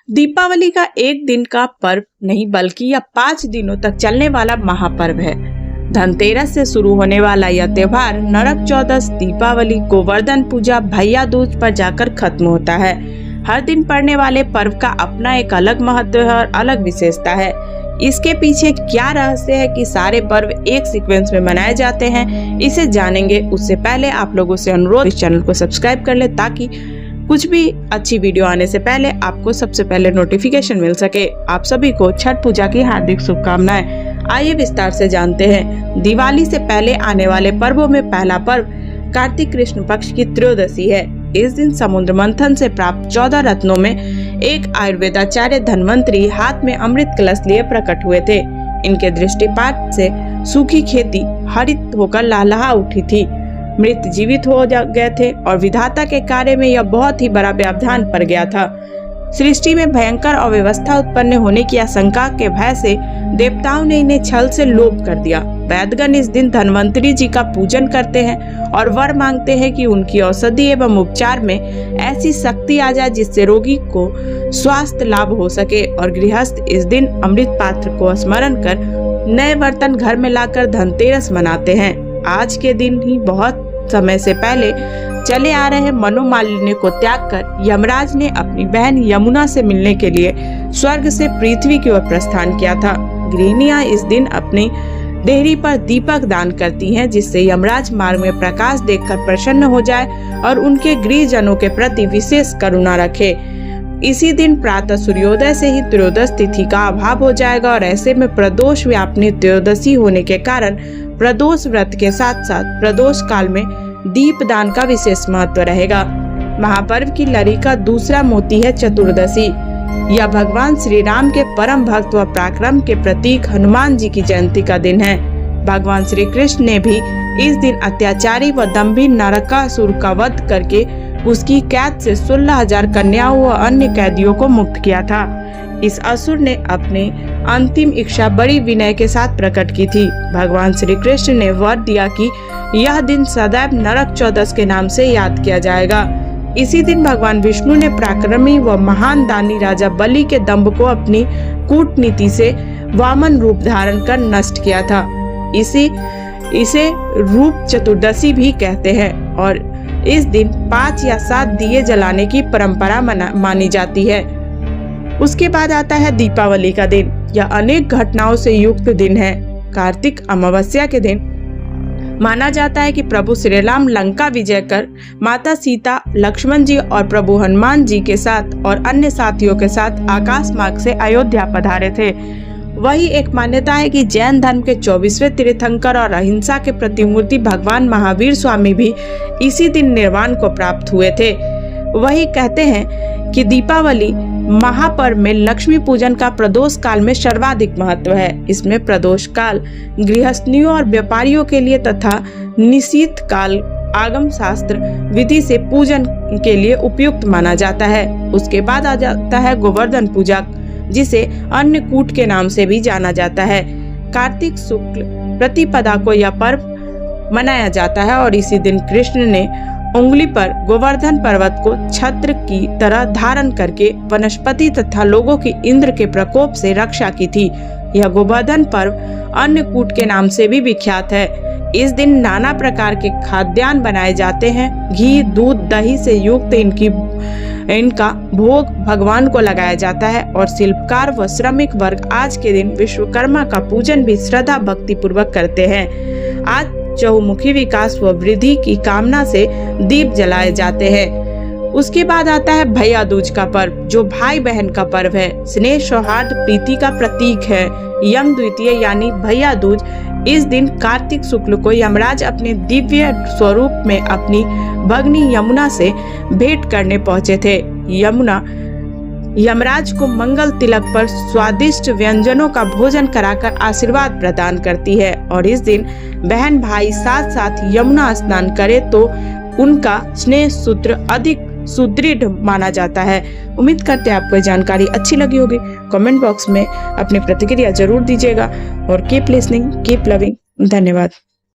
दीपावली का एक दिन का पर्व नहीं बल्कि यह 5 दिनों तक चलने वाला महापर्व है। धनतेरस से शुरू होने वाला यह त्योहार नरक चौदस, दीपावली, गोवर्धन पूजा, भैया दूज पर जाकर खत्म होता है। हर दिन पड़ने वाले पर्व का अपना एक अलग महत्व है और अलग विशेषता है। इसके पीछे क्या रहस्य है कि सारे पर्व एक सीक्वेंस में मनाए जाते हैं, इसे जानेंगे। उससे पहले आप लोगों से अनुरोध, इस चैनल को सब्सक्राइब कर ले ताकि कुछ भी अच्छी वीडियो आने से पहले आपको सबसे पहले नोटिफिकेशन मिल सके। आप सभी को छठ पूजा की हार्दिक शुभकामनाएं। आइए विस्तार से जानते हैं। दिवाली से पहले आने वाले पर्वों में पहला पर्व कार्तिक कृष्ण पक्ष की त्रयोदशी है। इस दिन समुद्र मंथन से प्राप्त 14 रत्नों में एक आयुर्वेदाचार्य धन्वंतरी हाथ में अमृत कलश लिए प्रकट हुए थे। इनके दृष्टिपात से सूखी खेती हरित होकर लहलहा उठी थी। मृत जीवित हो गए थे और विधाता के कार्य में यह बहुत ही बड़ा व्यवधान पड़ गया था। सृष्टि में भयंकर अव्यवस्था उत्पन्न होने की आशंका के भय से देवताओं ने इन्हें छल से लोप कर दिया। वैद्यगण इस दिन धन्वंतरी जी का पूजन करते हैं और वर मांगते हैं कि उनकी औषधि एवं उपचार में ऐसी शक्ति आ जाए जिससे रोगी को स्वास्थ्य लाभ हो सके। और गृहस्थ इस दिन अमृत पात्र को स्मरण कर नए बर्तन घर में लाकर धनतेरस मनाते हैं। आज के दिन ही बहुत समय से पहले चले आ रहे मनोमालिन्य को त्याग कर यमराज ने अपनी बहन यमुना से मिलने के लिए स्वर्ग से पृथ्वी की ओर प्रस्थान किया था। गृहिणियां इस दिन अपनी देहरी पर दीपक दान करती हैं, जिससे यमराज मार्ग में प्रकाश देखकर प्रसन्न हो जाए और उनके गृहजनों के प्रति विशेष करुणा रखे। इसी दिन प्रातः सूर्योदय से ही त्रयोदश तिथि का अभाव हो जाएगा और ऐसे में प्रदोष व्यापनी त्रयोदशी होने के कारण प्रदोष व्रत के साथ साथ प्रदोष काल में दीप दान का विशेष महत्व रहेगा। महापर्व की लड़ी का दूसरा मोती है चतुर्दशी। यह भगवान श्री राम के परम भक्त व पराक्रम के प्रतीक हनुमान जी की जयंती का दिन है। भगवान श्री कृष्ण ने भी इस दिन अत्याचारी व दंभी नरकासुर का वध करके उसकी कैद से 16,000 कन्याओं व अन्य कैदियों को मुक्त किया था। इस असुर ने अपनी अंतिम इच्छा बड़ी विनय के साथ प्रकट की थी। भगवान श्री कृष्ण ने वर दिया कि यह दिन सदैव नरक चौदस के नाम से याद किया जाएगा। इसी दिन भगवान विष्णु ने पराक्रमी व महान दानी राजा बलि के दंभ को अपनी कूटनीति से वामन रूप धारण कर नष्ट किया था। इसे रूप चतुर्दशी भी कहते हैं और इस दिन 5 या 7 दिए जलाने की परंपरा मानी जाती है। उसके बाद आता है दीपावली का दिन। यह अनेक घटनाओं से युक्त दिन है। कार्तिक अमावस्या के दिन माना जाता है कि प्रभु श्री राम लंका विजय कर माता सीता, लक्ष्मण जी और प्रभु हनुमान जी के साथ और अन्य साथियों के साथ आकाश मार्ग से अयोध्या पधारे थे। वही एक मान्यता है कि जैन धर्म के 24वें तीर्थंकर और अहिंसा के प्रतिमूर्ति भगवान महावीर स्वामी भी इसी दिन निर्वाण को प्राप्त हुए थे। वही कहते हैं कि दीपावली महापर्व में लक्ष्मी पूजन का प्रदोष काल में सर्वाधिक महत्व है। इसमें प्रदोष काल गृहस्थियों और व्यापारियों के लिए तथा निशीथ काल आगम शास्त्र विधि से पूजन के लिए उपयुक्त माना जाता है। उसके बाद आ जाता है गोवर्धन पूजा, जिसे अन्नकूट के नाम से भी जाना जाता है। कार्तिक शुक्ल प्रतिपदा को यह पर्व मनाया जाता है और इसी दिन कृष्ण ने उंगली पर गोवर्धन पर्वत को छत्र की तरह धारण करके वनस्पति तथा लोगों की इंद्र के प्रकोप से रक्षा की थी। यह गोवर्धन पर्व अन्नकूट के नाम से भी विख्यात है। इस दिन नाना प्रकार के खाद्यान्न बनाए जाते हैं। घी, दूध, दही से युक्त इनका भोग भगवान को लगाया जाता है और शिल्पकार व श्रमिक वर्ग आज के दिन विश्वकर्मा का पूजन भी श्रद्धा भक्ति पूर्वक करते हैं। आज चहुमुखी विकास व वृद्धि की कामना से दीप जलाए जाते हैं। उसके बाद आता है भैया दूज का पर्व, जो भाई बहन का पर्व है। स्नेह, सौहार्द, प्रीति का प्रतीक है। यम द्वितीय यानी भैया दूज। इस दिन कार्तिक शुक्ल को यमराज अपने दिव्य स्वरूप में अपनी भगनी यमुना से भेंट करने पहुंचे थे। यमुना यमराज को मंगल तिलक पर स्वादिष्ट व्यंजनों का भोजन कराकर आशीर्वाद प्रदान करती है और इस दिन बहन भाई साथ साथ यमुना स्नान करे तो उनका स्नेह सूत्र अधिक सुदृढ़ माना जाता है। उम्मीद करते हैं आपको जानकारी अच्छी लगी होगी। कमेंट बॉक्स में अपनी प्रतिक्रिया जरूर दीजिएगा और कीप लिसनिंग, कीप लविंग। धन्यवाद।